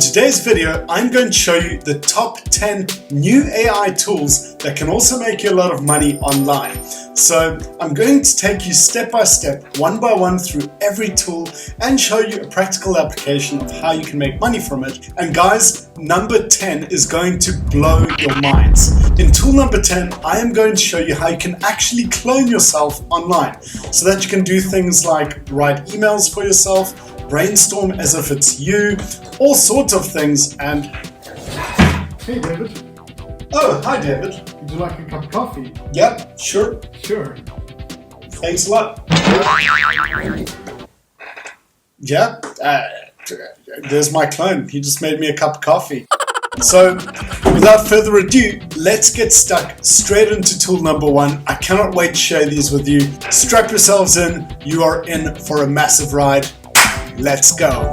today's video, I'm going to show you the top 10 new AI tools that can also make you a lot of money online. So I'm going to take you step by step, one by one through every tool and show you a practical application of how you can make money from it. And guys, number 10 is going to blow your minds. In tool number 10, I am going to show you how you can actually clone yourself online so that you can do things like write emails for yourself, brainstorm as if it's you, all sorts of things. And hey David. Oh, hi David. Would you like a cup of coffee? Yep, sure. Sure. Thanks a lot. Yeah, there's my clone. He just made me a cup of coffee. So, without further ado, let's get stuck straight into tool number 1. I cannot wait to share these with you. Strap yourselves in. You are in for a massive ride. Let's go.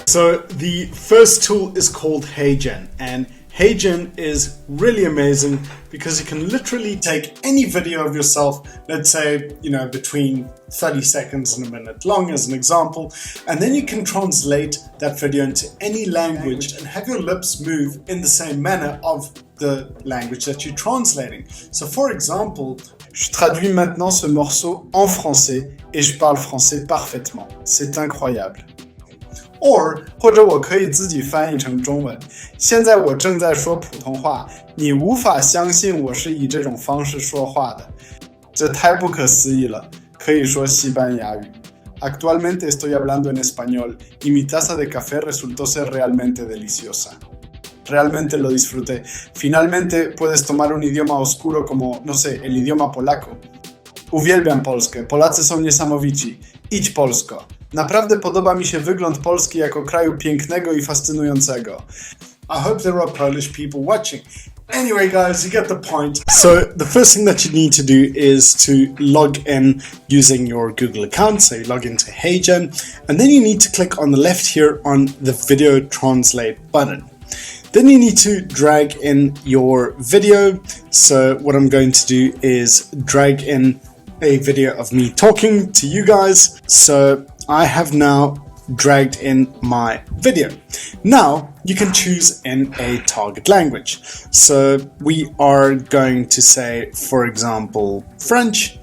So the first tool is called Haen, and Haen is really amazing because you can literally take any video of yourself, let's say, between 30 seconds and a minute long as an example, and then you can translate that video into any language and have your lips move in the same manner of the language that you're translating. So for example, je traduis maintenant ce morceau en français et je parle français parfaitement. C'est incroyable. or 或者我可以自己翻译成中文。现在我正在说普通话，你无法相信我是以这种方式说话的，这太不可思议了。可以说西班牙语。Actualmente estoy hablando en español y mi taza de café resultó ser realmente deliciosa. Realmente lo disfruté. Finalmente puedes tomar un idioma oscuro como, no sé, el idioma polaco. Uwielbiam Polskę. Polacy są niesamowici. Idź Polsko. Naprawdę podoba mi się wygląd Polski jako kraju pięknego i fascynującego. I hope there are Polish people watching. Anyway guys, you get the point. So the first thing that you need to do is to log in using your Google account. So you log into Haen, and then you need to click on the left here on the video translate button. Then you need to drag in your video. So what I'm going to do is drag in a video of me talking to you guys. So I have now dragged in my video. Now you can choose in a target language. So we are going to say, for example, French,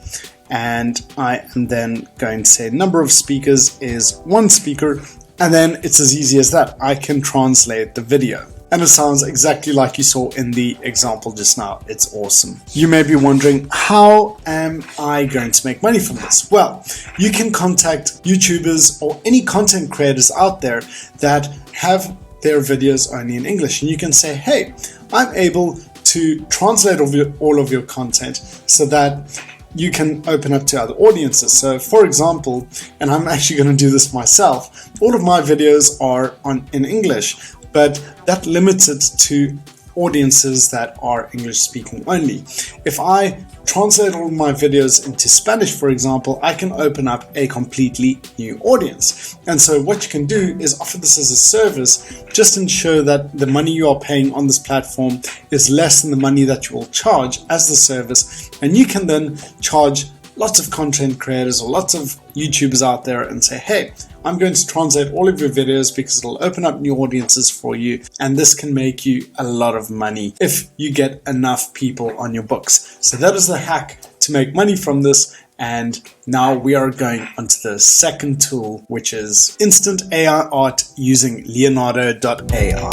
and I am then going to say number of speakers is 1 speaker, and then it's as easy as that. I can translate the video. And it sounds exactly like you saw in the example just now. It's awesome. You may be wondering, how am I going to make money from this? Well, you can contact YouTubers or any content creators out there that have their videos only in English. And you can say, hey, I'm able to translate all of your content so that you can open up to other audiences. So for example, and I'm actually going to do this myself, all of my videos are in English, but that limits it to audiences that are English speaking only. If I translate all of my videos into Spanish, for example, I can open up a completely new audience. And so what you can do is offer this as a service, just ensure that the money you are paying on this platform is less than the money that you will charge as the service. And you can then charge lots of content creators or lots of YouTubers out there and say, hey, I'm going to translate all of your videos because it'll open up new audiences for you, and this can make you a lot of money if you get enough people on your books. So that is the hack to make money from this. And now we are going onto the second tool, which is instant AI art using Leonardo.ai.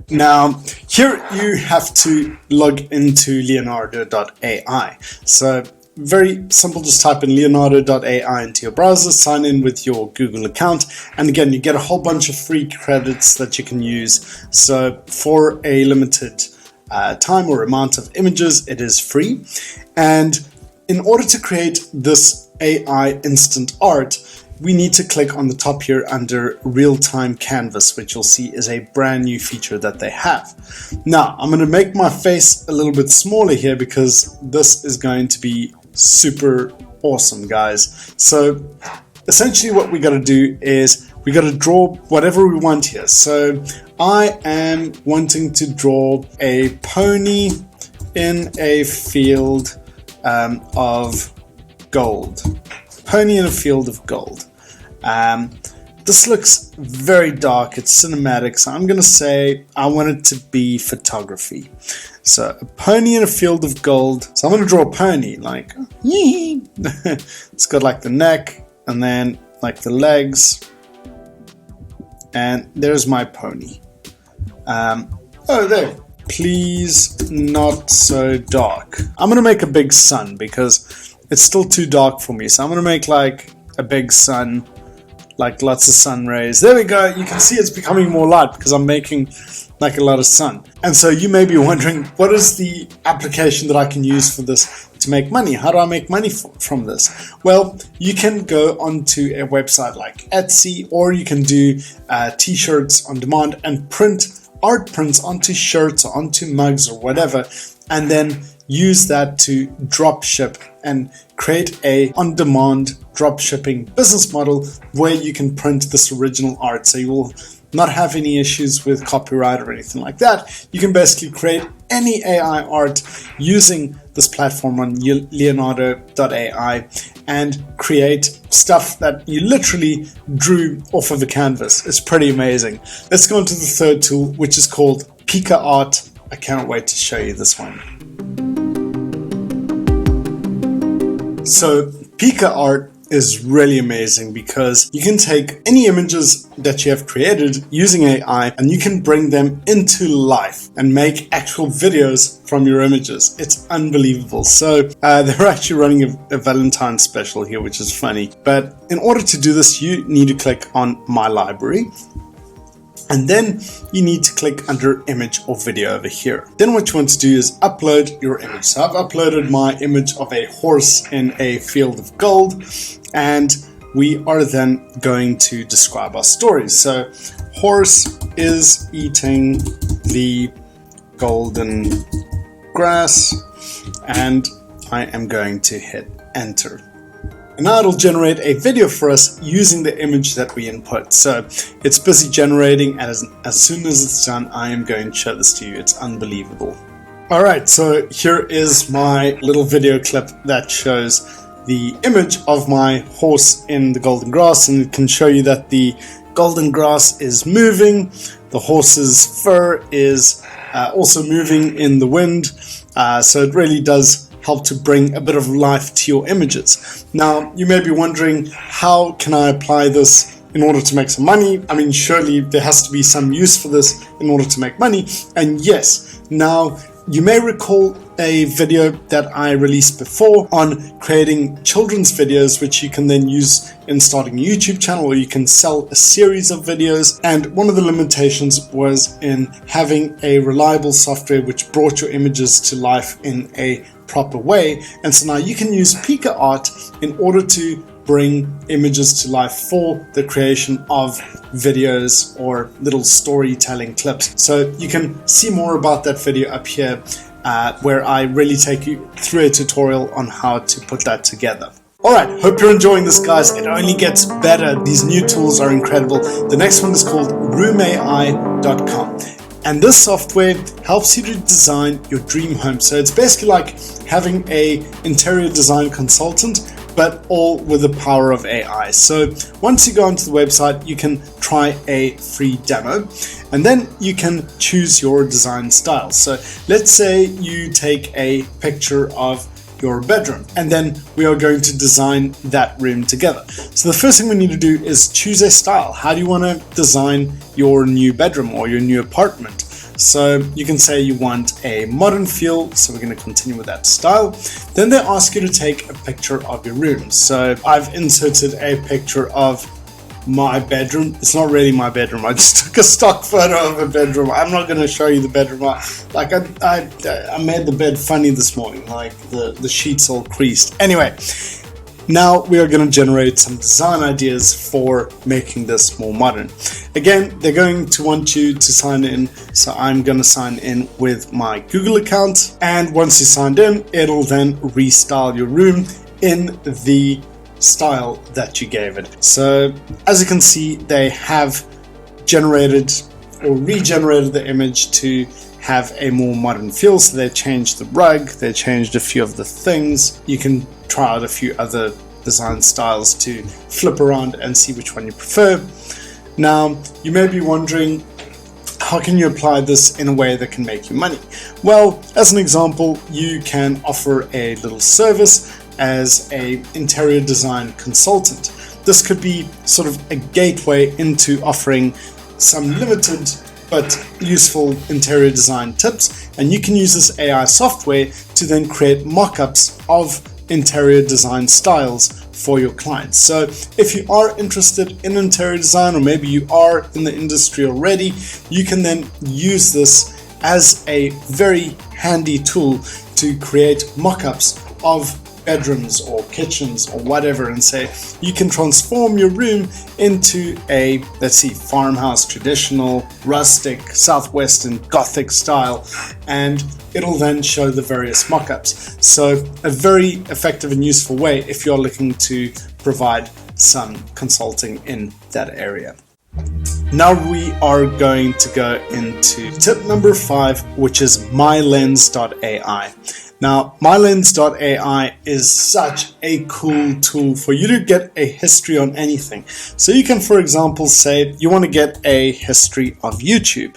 Now, here you have to log into Leonardo.ai. So very simple, just type in Leonardo.ai into your browser, sign in with your Google account, and again, you get a whole bunch of free credits that you can use. So for a limited time or amount of images, it is free. And in order to create this AI instant art, we need to click on the top here under real-time canvas, which you'll see is a brand new feature that they have. Now, I'm going to make my face a little bit smaller here because this is going to be super awesome, guys. So essentially what we got to do is we got to draw whatever we want here. So I am wanting to draw a pony in a field of gold. Pony in a field of gold. This looks very dark, it's cinematic, so I'm going to say I want it to be photography. So a pony in a field of gold. So I'm going to draw a pony, like, it's got like the neck and then like the legs. And there's my pony. Oh, there. Please not so dark. I'm going to make a big sun because it's still too dark for me. So I'm going to make like a big sun, like lots of sun rays. There we go. You can see it's becoming more light because I'm making like a lot of sun. And so you may be wondering, what is the application that I can use for this to make money? How do I make money from this? Well, you can go onto a website like Etsy, or you can do t-shirts on demand and print art prints onto shirts or onto mugs or whatever, and then use that to drop ship and create a on-demand drop shipping business model where you can print this original art. So you will not have any issues with copyright or anything like that. You can basically create any AI art using this platform on Leonardo.ai and create stuff that you literally drew off of a canvas. It's pretty amazing. Let's go on to the third tool, which is called PikaArt. I cannot wait to show you this one. So PikaArt is really amazing because you can take any images that you have created using AI and you can bring them into life and make actual videos from your images. It's unbelievable. So they're actually running a Valentine's special here, which is funny. But in order to do this, you need to click on My Library. And then you need to click under image or video over here. Then what you want to do is upload your image. So I've uploaded my image of a horse in a field of gold, and we are then going to describe our story. So horse is eating the golden grass, and I am going to hit enter. And now it'll generate a video for us using the image that we input. So it's busy generating, and as soon as it's done, I am going to show this to you. It's unbelievable. Alright, so here is my little video clip that shows the image of my horse in the golden grass, and it can show you that the golden grass is moving, the horse's fur is also moving in the wind, so it really does help to bring a bit of life to your images. Now, you may be wondering, how can I apply this in order to make some money? I mean, surely there has to be some use for this in order to make money. And yes, now you may recall a video that I released before on creating children's videos, which you can then use in starting a YouTube channel, or you can sell a series of videos. And one of the limitations was in having a reliable software which brought your images to life in a proper way. And so now you can use PikaArt in order to bring images to life for the creation of videos or little storytelling clips. So you can see more about that video up here, where I really take you through a tutorial on how to put that together. Alright, hope you're enjoying this, guys. It only gets better. These new tools are incredible. The next one is called Roomai.com. And this software helps you to design your dream home. So it's basically like having an interior design consultant, but all with the power of AI. So once you go onto the website, you can try a free demo, and then you can choose your design style. So let's say you take a picture of your bedroom, and then we are going to design that room together. So the first thing we need to do is choose a style. How do you want to design your new bedroom or your new apartment? So you can say you want a modern feel, so we're going to continue with that style. Then they ask you to take a picture of your room. So I've inserted a picture of my bedroom. It's not really my bedroom. I just took a stock photo of a bedroom. I'm not going to show you the bedroom. Like I made the bed funny this morning, like the sheets all creased. Anyway, now we are going to generate some design ideas for making this more modern. Again, they're going to want you to sign in, so I'm going to sign in with my Google account. And once you signed in, it'll then restyle your room in the style that you gave it. So as you can see, they have generated or regenerated the image to have a more modern feel. So they changed the rug, they changed a few of the things. You can try out a few other design styles to flip around and see which one you prefer. Now, you may be wondering, how can you apply this in a way that can make you money? Well, as an example, you can offer a little service as an interior design consultant. This could be sort of a gateway into offering some limited but useful interior design tips, and you can use this AI software to then create mock-ups of interior design styles for your clients. So if you are interested in interior design, or maybe you are in the industry already, you can then use this as a very handy tool to create mock-ups of bedrooms or kitchens or whatever, and say you can transform your room into a, let's see, farmhouse, traditional, rustic, southwestern, gothic style, and it'll then show the various mock-ups. So a very effective and useful way if you're looking to provide some consulting in that area. Now we are going to go into tip number 5, which is mylens.ai. Now, mylens.ai is such a cool tool for you to get a history on anything. So you can, for example, say you want to get a history of YouTube.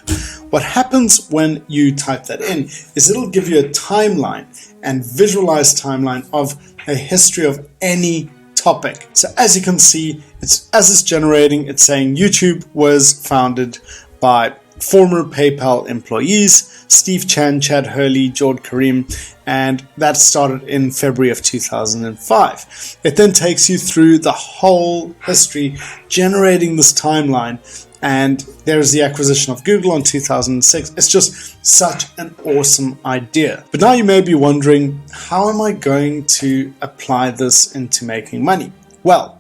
What happens when you type that in is it'll give you a timeline and visualized timeline of a history of any topic. So as you can see, as it's generating, it's saying YouTube was founded by former PayPal employees, Steve Chan, Chad Hurley, Jord Karim, and that started in February of 2005. It then takes you through the whole history, generating this timeline, and there's the acquisition of Google in 2006. It's just such an awesome idea. But now you may be wondering, how am I going to apply this into making money? Well,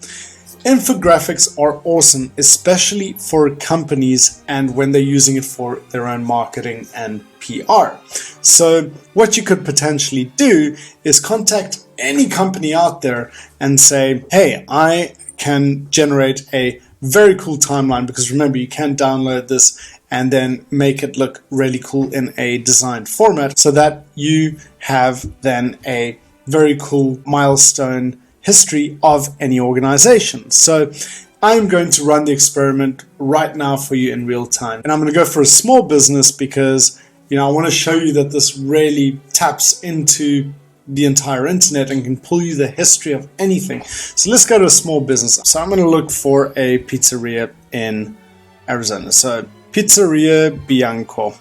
infographics are awesome, especially for companies and when they're using it for their own marketing and PR. So what you could potentially do is contact any company out there and say, hey, I can generate a very cool timeline, because remember, you can download this and then make it look really cool in a designed format so that you have then a very cool milestone history of any organization. So I'm going to run the experiment right now for you in real time. And I'm going to go for a small business because, I want to show you that this really taps into the entire internet and can pull you the history of anything. So let's go to a small business. So I'm going to look for a pizzeria in Arizona. So Pizzeria Bianco.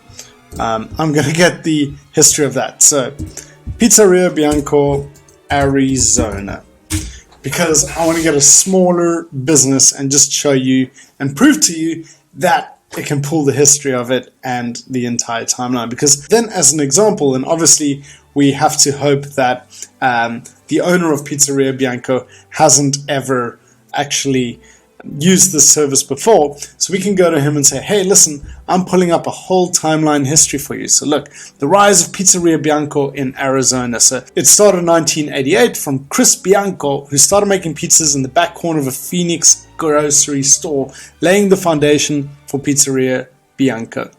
I'm going to get the history of that. So Pizzeria Bianco, Arizona. Because I want to get a smaller business and just show you and prove to you that it can pull the history of it and the entire timeline. Because then, as an example, and obviously we have to hope that the owner of Pizzeria Bianco hasn't ever actually used this service before, so we can go to him and say, hey, listen, I'm pulling up a whole timeline history for you. So look, the rise of Pizzeria Bianco in Arizona. So it started in 1988 from Chris Bianco, who started making pizzas in the back corner of a Phoenix grocery store, laying the foundation for Pizzeria Bianco.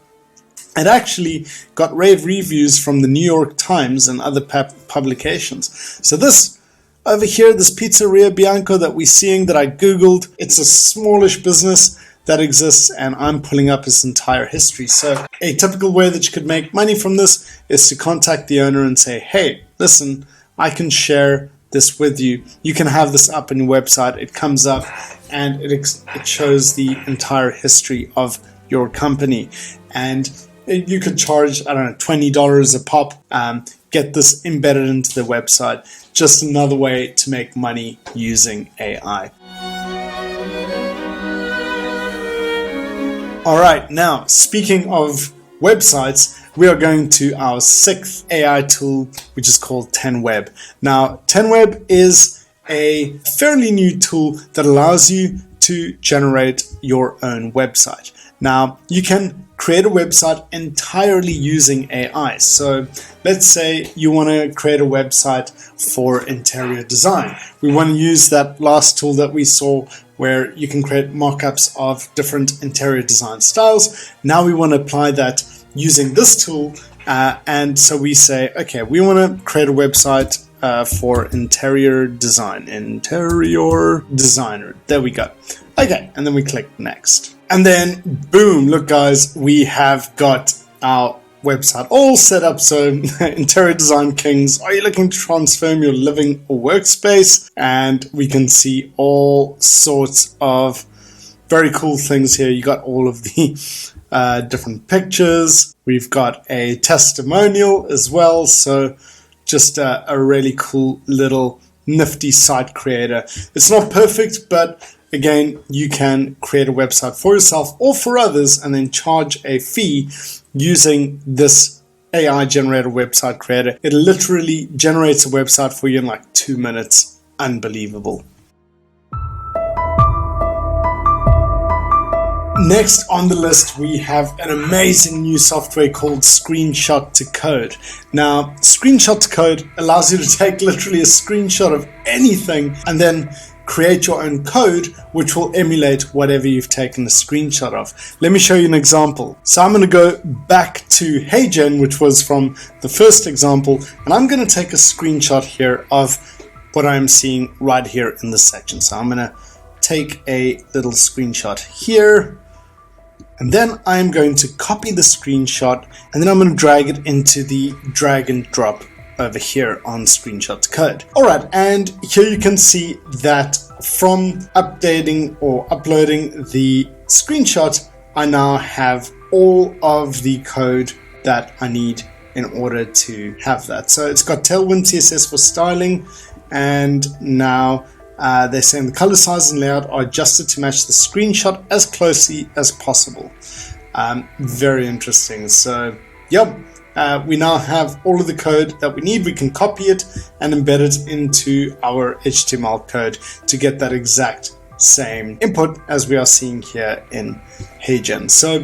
It actually got rave reviews from the New York Times and other publications. So this over here, this Pizzeria Bianco that we're seeing, that I Googled, it's a smallish business that exists, and I'm pulling up its entire history. So a typical way that you could make money from this is to contact the owner and say, hey, listen, I can share this with you. You can have this up on your website. It comes up and it shows the entire history of your company. And you could charge, I don't know, $20 a pop, get this embedded into the website. Just another way to make money using AI. All right, now speaking of websites, we are going to our 6th AI tool, which is called TenWeb. Now, TenWeb is a fairly new tool that allows you to generate your own website. Now, you can create a website entirely using AI. So let's say you want to create a website for interior design. We want to use that last tool that we saw where you can create mock-ups of different interior design styles. Now we want to apply that using this tool. And so we say, okay, we want to create a website for interior design. Interior designer. There we go. Okay, and then we click next. And then boom, look guys, we have got our website all set up. So interior design kings, are you looking to transform your living or workspace? And we can see all sorts of very cool things here. You got all of the different pictures. We've got a testimonial as well. So just a really cool little nifty site creator. It's not perfect, but again, you can create a website for yourself or for others and then charge a fee using this AI generated website creator. It literally generates a website for you in like 2 minutes. Unbelievable. Next on the list, we have an amazing new software called Screenshot to Code. Now, Screenshot to Code allows you to take literally a screenshot of anything and then create your own code, which will emulate whatever you've taken a screenshot of. Let me show you an example. So I'm going to go back to Haen, which was from the first example, and I'm going to take a screenshot here of what I'm seeing right here in this section. So I'm going to take a little screenshot here. And then I'm going to copy the screenshot and then I'm going to drag it into the drag and drop over here on Screenshot to Code. All right, and here you can see that from updating or uploading the screenshot, I now have all of the code that I need in order to have that. So it's got Tailwind CSS for styling, and now they're saying the color size and layout are adjusted to match the screenshot as closely as possible. Very interesting. So, yep, we now have all of the code that we need. We can copy it and embed it into our HTML code to get that exact same input as we are seeing here in Haen. So,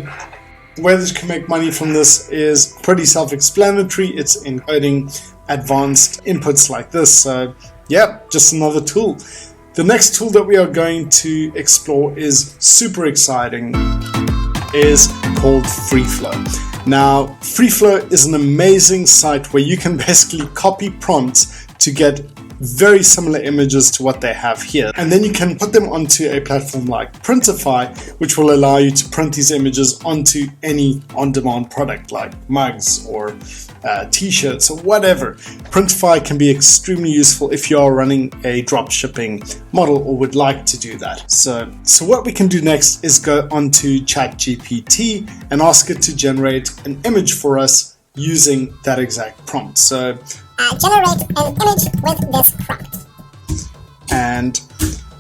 the way that you can make money from this is pretty self-explanatory. It's encoding advanced inputs like this. So, yeah, just another tool. The next tool that we are going to explore is super exciting, is called FreeFlow. Now, FreeFlow is an amazing site where you can basically copy prompts to get very similar images to what they have here. And then you can put them onto a platform like Printify, which will allow you to print these images onto any on-demand product like mugs or t-shirts or whatever. Printify can be extremely useful if you are running a drop shipping model or would like to do that. So what we can do next is go onto ChatGPT and ask it to generate an image for us using that exact prompt. So generate an image with this prompt. And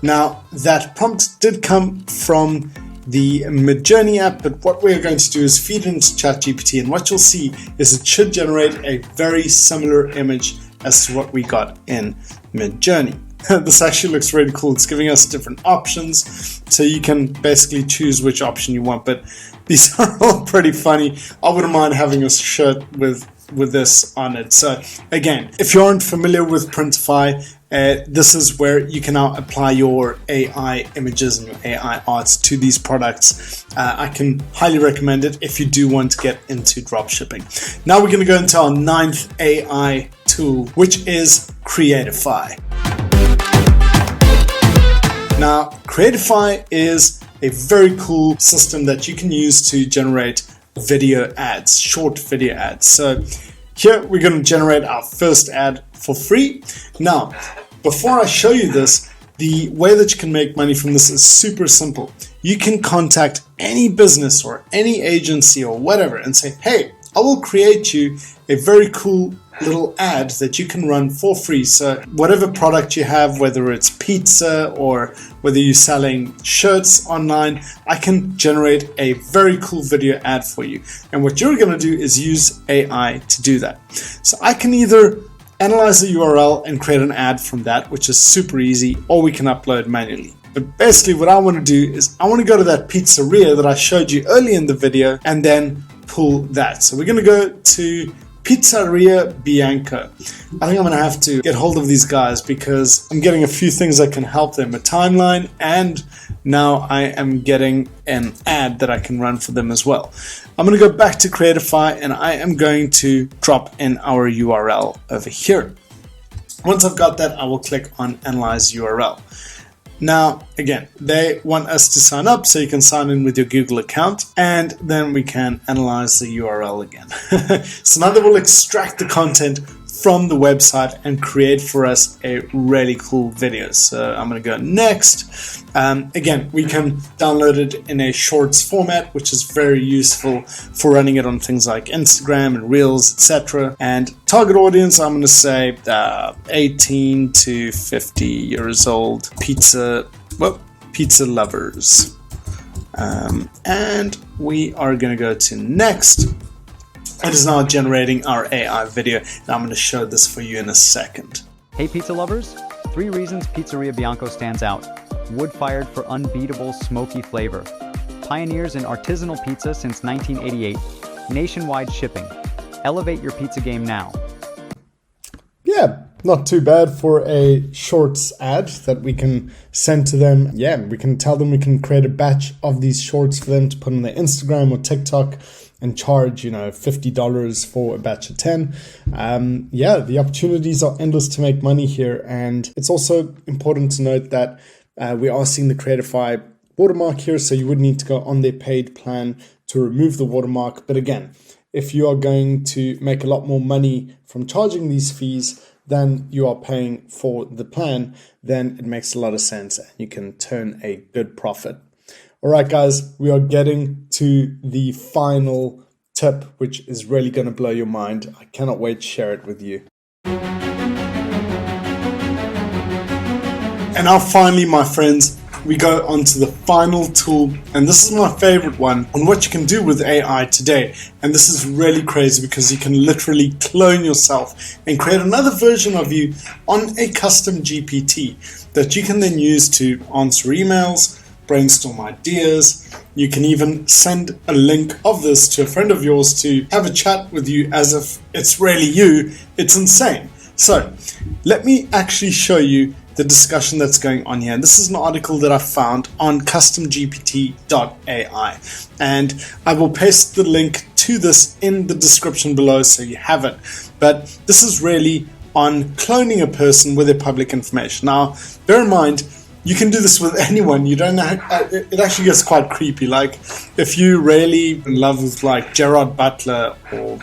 now that prompt did come from the Midjourney app, but what we're going to do is feed it into ChatGPT, and what you'll see is it should generate a very similar image as to what we got in Midjourney. This actually looks really cool. It's giving us different options, so you can basically choose which option you want, but these are all pretty funny. I wouldn't mind having a shirt with this on it. So again, if you aren't familiar with Printify, this is where you can now apply your AI images and your AI arts to these products. I can highly recommend it if you do want to get into dropshipping. Now we're going to go into our 9th AI tool, which is Creatify. Now, Creatify is a very cool system that you can use to generate video ads, short video ads. So here we're going to generate our first ad for free. Now, before I show you this, the way that you can make money from this is super simple. You can contact any business or any agency or whatever and say, hey, I will create you a very cool little ad that you can run for free. So whatever product you have, whether it's pizza or whether you're selling shirts online, I can generate a very cool video ad for you. And what you're going to do is use AI to do that. So I can either analyze the URL and create an ad from that, which is super easy, or we can upload manually. But basically what I want to do is I want to go to that pizzeria that I showed you earlier in the video and then pull that. So we're going to go to Pizzeria Bianco. I think I'm going to have to get hold of these guys because I'm getting a few things that can help them. A timeline, and now I am getting an ad that I can run for them as well. I'm going to go back to Creatify and I am going to drop in our URL over here. Once I've got that, I will click on Analyze URL. Now, again, they want us to sign up, so you can sign in with your Google account, and then we can analyze the URL again. So now they will extract the content from the website and create for us a really cool video. So I'm going to go next. Again, we can download it in a shorts format, which is very useful for running it on things like Instagram and Reels, etc. And target audience, I'm going to say 18 to 50 years old pizza lovers. And we are going to go to next. It is now generating our AI video, and I'm going to show this for you in a second. Hey pizza lovers, 3 reasons Pizzeria Bianco stands out. Wood-fired for unbeatable smoky flavor. Pioneers in artisanal pizza since 1988. Nationwide shipping. Elevate your pizza game now. Yeah, not too bad for a shorts ad that we can send to them. Yeah, we can tell them we can create a batch of these shorts for them to put on their Instagram or TikTok and charge, $50 for a batch of 10. Yeah, the opportunities are endless to make money here. And it's also important to note that we are seeing the Creatify watermark here. So you would need to go on their paid plan to remove the watermark. But again, if you are going to make a lot more money from charging these fees than you are paying for the plan, then it makes a lot of sense and you can turn a good profit. All right, guys, we are getting to the final tip, which is really going to blow your mind. I cannot wait to share it with you. And now finally, my friends, we go on to the final tool, and this is my favorite one on what you can do with AI today. And this is really crazy because you can literally clone yourself and create another version of you on a custom GPT that you can then use to answer emails, brainstorm ideas. You can even send a link of this to a friend of yours to have a chat with you as if it's really you. It's insane. So let me actually show you the discussion that's going on here. This is an article that I found on customgpt.ai, and I will paste the link to this in the description below so you have it. But this is really on cloning a person with their public information. Now, bear in mind, you can do this with anyone. You don't know. It actually gets quite creepy. Like if you really in love with like Gerard Butler or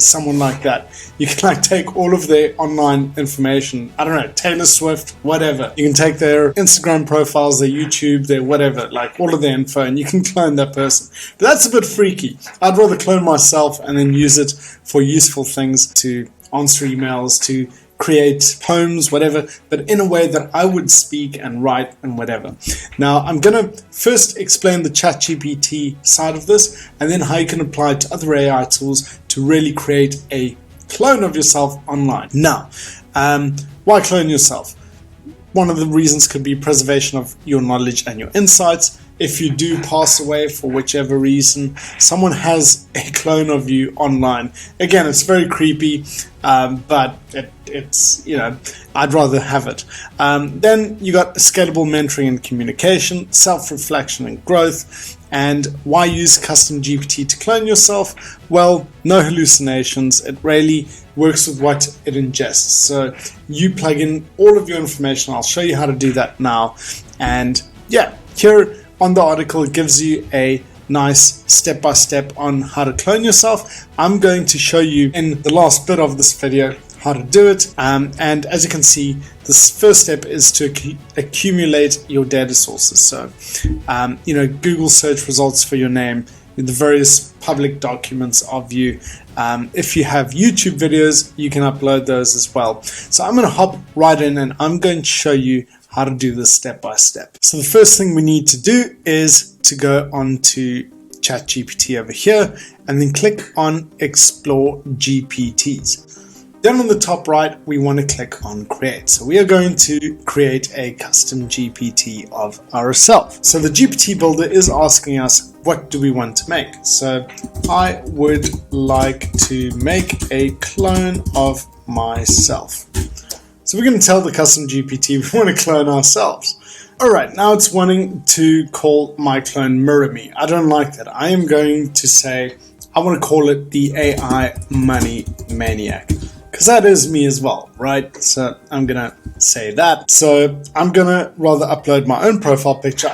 someone like that, you can like take all of their online information. I don't know, Taylor Swift, whatever. You can take their Instagram profiles, their YouTube, their whatever, like all of their info, and you can clone that person. But that's a bit freaky. I'd rather clone myself and then use it for useful things, to answer emails, to create poems, whatever, but in a way that I would speak and write and whatever. Now, I'm going to first explain the ChatGPT side of this, and then how you can apply it to other AI tools to really create a clone of yourself online. Now, why clone yourself? One of the reasons could be preservation of your knowledge and your insights. If you do pass away for whichever reason, someone has a clone of you online. Again, it's very creepy, but it's, I'd rather have it. Then you got scalable mentoring and communication, self-reflection and growth. And why use custom GPT to clone yourself? Well, no hallucinations. It really works with what it ingests. So you plug in all of your information. I'll show you how to do that now. And yeah, here on the article, it gives you a nice step-by-step on how to clone yourself. I'm going to show you in the last bit of this video how to do it. And as you can see, this first step is to accumulate your data sources. So, Google search results for your name, the various public documents of you. If you have YouTube videos, you can upload those as well. So I'm going to hop right in and I'm going to show you how to do this step by step. So the first thing we need to do is to go on to ChatGPT over here and then click on Explore GPTs. Then on the top right, we want to click on Create. So we are going to create a custom GPT of ourselves. So the GPT builder is asking us, what do we want to make? So I would like to make a clone of myself. So we're going to tell the custom GPT we want to clone ourselves. All right, now it's wanting to call my clone Roomi. I don't like that. I am going to say, I want to call it the AI Money Maniac, because that is me as well, right? So I'm gonna say that. So I'm gonna rather upload my own profile picture.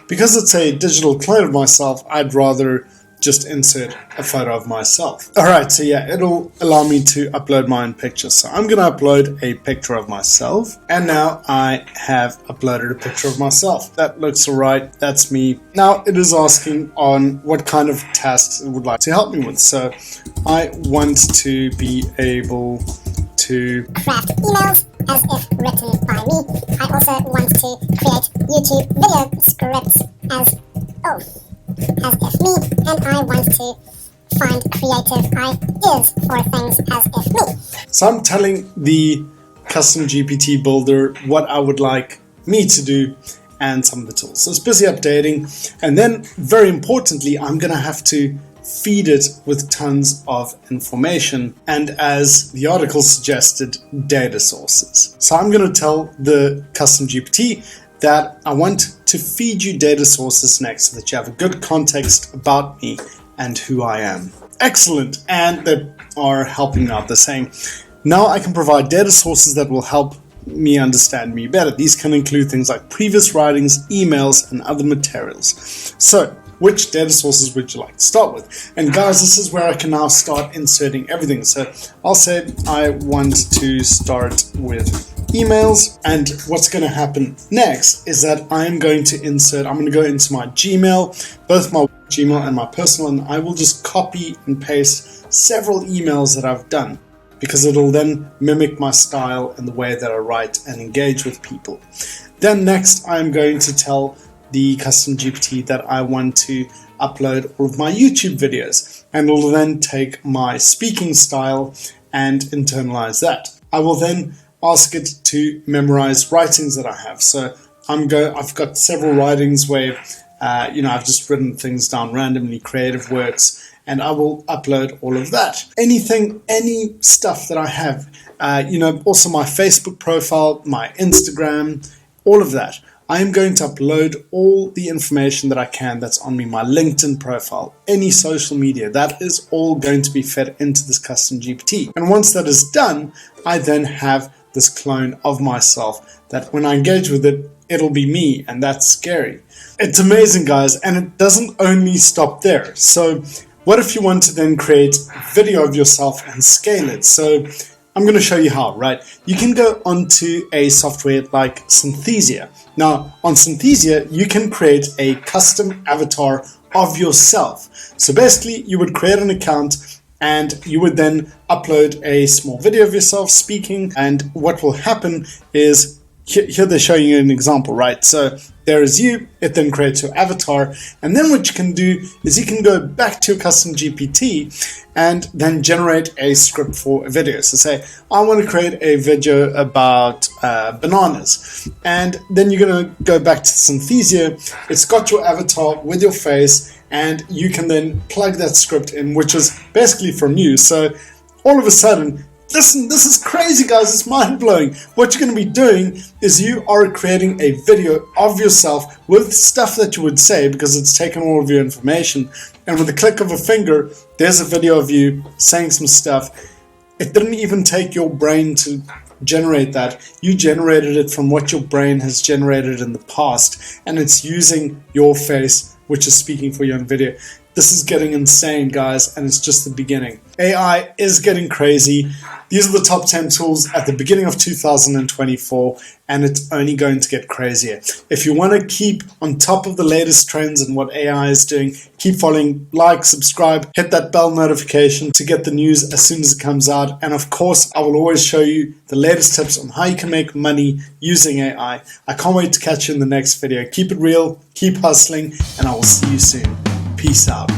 Because it's a digital clone of myself, I'd rather just insert a photo of myself. Alright, so yeah, it'll allow me to upload my own picture. So I'm gonna upload a picture of myself, and now I have uploaded a picture of myself. That looks alright, that's me. Now it is asking on what kind of tasks it would like to help me with. So I want to be able to craft emails as if written by me. I also want to create YouTube video scripts as if me, and I want to find creative ideas for things as if me. So I'm telling the custom GPT builder what I would like me to do and some of the tools. So it's busy updating, and then very importantly, I'm gonna have to feed it with tons of information, and as the article suggested, data sources. So I'm gonna tell the custom GPT that I want to feed you data sources next so that you have a good context about me and who I am. Excellent, and they are helping out the same. Now I can provide data sources that will help me understand me better. These can include things like previous writings, emails, and other materials. So, which data sources would you like to start with? And guys, this is where I can now start inserting everything. So I'll say I want to start with emails, and what's going to happen next is that I'm going to go into my Gmail, both my Gmail and my personal, and I will just copy and paste several emails that I've done, because it'll then mimic my style and the way that I write and engage with people. Then next, I'm going to tell the custom GPT that I want to upload all of my YouTube videos, and it'll then take my speaking style and internalize that. I will then ask it to memorize writings that I have. So I've got several writings where I've just written things down randomly, creative works, and I will upload all of that. Any stuff that I have, also my Facebook profile, my Instagram, all of that. I am going to upload all the information that I can that's on me, my LinkedIn profile, any social media. That is all going to be fed into this custom GPT. And once that is done, I then have this clone of myself that when I engage with it, it'll be me, and that's scary. It's amazing, guys, and it doesn't only stop there. So what if you want to then create video of yourself and scale it? So I'm going to show you how, right? You can go onto a software like Synthesia. Now, on Synthesia, you can create a custom avatar of yourself. So basically, you would create an account and you would then upload a small video of yourself speaking. And what will happen is, here they're showing you an example, right? So there is you, it then creates your avatar. And then what you can do is you can go back to your custom GPT and then generate a script for a video. So say, I want to create a video about bananas. And then you're going to go back to Synthesia. It's got your avatar with your face, and you can then plug that script in, which is basically from you. So all of a sudden, listen, this is crazy, guys. It's mind-blowing. What you're going to be doing is you are creating a video of yourself with stuff that you would say, because it's taken all of your information. And with the click of a finger, there's a video of you saying some stuff. It didn't even take your brain to generate that. You generated it from what your brain has generated in the past. And it's using your face, which is speaking for you on video. This is getting insane, guys, and it's just the beginning. AI is getting crazy. These are the top 10 tools at the beginning of 2024, and it's only going to get crazier. If you want to keep on top of the latest trends and what AI is doing, keep following, like, subscribe, hit that bell notification to get the news as soon as it comes out. And of course, I will always show you the latest tips on how you can make money using AI. I can't wait to catch you in the next video. Keep it real, keep hustling, and I will see you soon. Peace out.